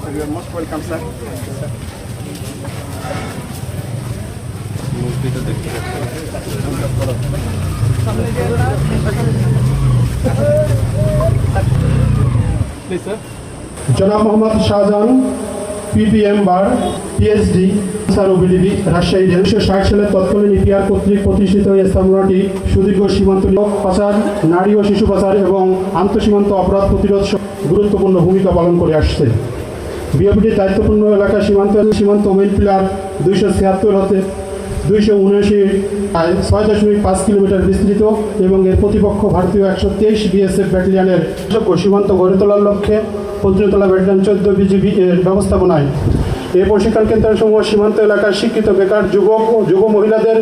You are most welcome, sir. Please, sir. জনাব Mohammad Shahjahan PPM বার PhD sir ওবিডিবি Rajshahi 1960 সালে তৎকালীন EPR কর্তৃক প্রতিষ্ঠিত এই স্থাপনাটি সুদীর্ঘ সীমান্ত পাচার, নারী ও শিশু পাচার এবং আন্তঃসীমান্ত অপরাধ প্রতিরোধ গুরুত্বপূর্ণ ভূমিকা পালন করে আসছে। বিওপিটির দায়িত্বপূর্ণ এলাকা সীমান্ত মেইন পিলার 276 হতে 279 6.5 কিলোমিটার বিস্তৃত এবং এর প্রতিপক্ষ ভারতীয় 123 বিএসএফ ব্যাটালিয়নের সীমান্ত গড়ে তোলার লক্ষ্যে পঞ্চতলা ব্যাটালিয়ন 14 বিজিবি এর ব্যবস্থাপনায় এই প্রশিক্ষণ কেন্দ্রসমূহ সীমান্ত এলাকার শিক্ষিত বেকার যুবক ও যুব মহিলাদের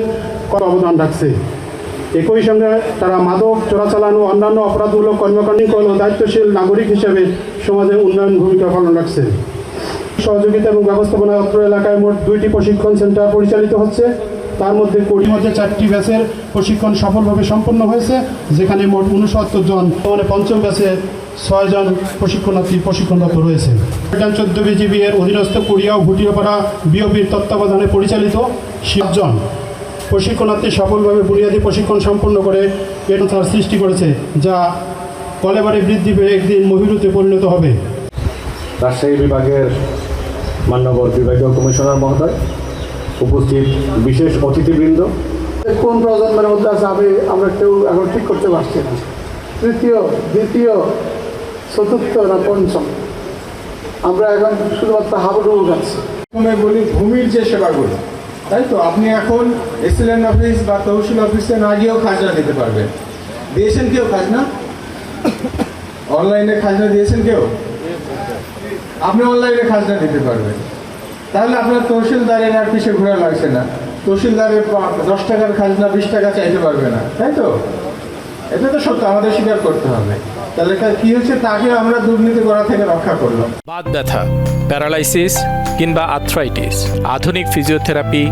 অবদান রাখছে। একই সঙ্গে তারা মাদক চোরাচালান ও অন্যান্য অপরাধমূলক কর্মকাণ্ড ও দায়িত্বশীল নাগরিক হিসেবে সমাজে উন্নয়ন ভূমিকা পালন রাখছে। সহযোগিতা এবং ব্যবস্থাপনা অত্র এলাকায় মোট 2টি প্রশিক্ষণ সেন্টার পরিচালিত হচ্ছে। তার মধ্যে কোটির মধ্যে 4টি ব্যাচের প্রশিক্ষণ সফলভাবে সম্পন্ন হয়েছে, যেখানে মোট 69 জন, মানে পঞ্চম ব্যাচে 6 জন প্রশিক্ষণার্থী প্রশিক্ষণরত রয়েছে। 14 বিজিবি এর অধীনস্থ কুড়িয়া ও ভুটিয়াপাড়া বিওপির তত্ত্বাবধানে পরিচালিত 7 জন প্রশিক্ষণার্থী সফলভাবে বুনিয়াদী প্রশিক্ষণ সম্পন্ন করে এর সৃষ্টি করেছে, যা কলেবারে বৃদ্ধি পেয়ে একদিন মহিরুতে পরিণত হবে। রাজশাহী বিভাগের মান্যবর বিভাগীয় কমিশনার মহোদয়, উপস্থিত বিশেষ অতিথিবৃন্দ, কোন প্রজন্মের মধ্যে আছে আমরা কেউ এখন ঠিক করতে পারছি না। তৃতীয়, দ্বিতীয়, চতুর্থ না পঞ্চম, আমরা এখন শুধুমাত্র হাবুডুবু খাচ্ছি। বলি ভূমির যে সেবাগুলো, তাই তো আপনি এখন এসএলএন অফিস বা তহসিল অফিসে না গিয়েও খাজনা দিতে পারবেন। দিয়েছেন কেউ খাজনা? অনলাইনে খাজনা দিয়েছেন কেউ? আপনি অনলাইনে খাজনা দিতে পারবেন। তাহলে আপনার তহসিলদারের আর পিছিয়ে ঘোরা লাগছে না। তহসিলদারের 10 টাকার খাজনা 20 টাকা চাইতে পারবে না, তাই তো? এটা তো সত্য, আমাদের স্বীকার করতে হবে। তাহলে কি হচ্ছে, তাকে আমরা দুর্নীতি করা থেকে রক্ষা করলাম। বাত ব্যথা, প্যারালাইসিস কিংবা আর্থ্রাইটিস, আধুনিক ফিজিওথেরাপি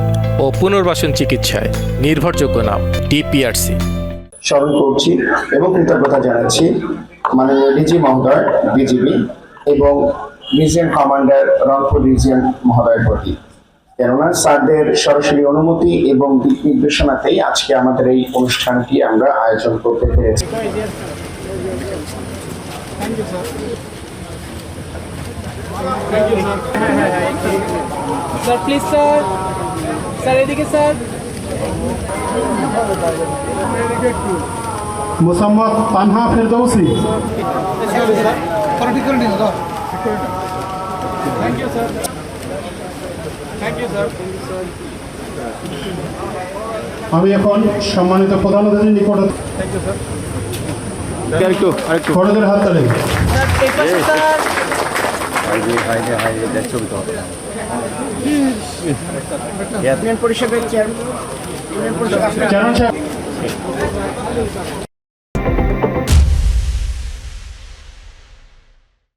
ও পুনর্বাসন চিকিৎসায় নির্ভরযোগ্য নাম ডিপিআরসি। স্মরণ করছি এবং কৃতজ্ঞতা জানাচ্ছি মাননীয় ডিজি মহোদয় বিজিবি এবং রিজিয়ন কমান্ডার রংপুর রিজিয়ন মহোদয়ের প্রতি, কেননা স্যারদের সরাসরি অনুমতি এবং দিক নির্দেশনাতেই আজকে আমাদের এই অনুষ্ঠানটি আমরা আয়োজন করতে পেরেছি। স্যার প্লিজ স্যার, স্যার এদিকে স্যার। মোসাম্মদ তানহা ফেরদৌসি। আমি এখন সম্মানিত প্রধান অতিথির নিকট খড়দের হাত তালে পরিষদের চেয়ারম্যান।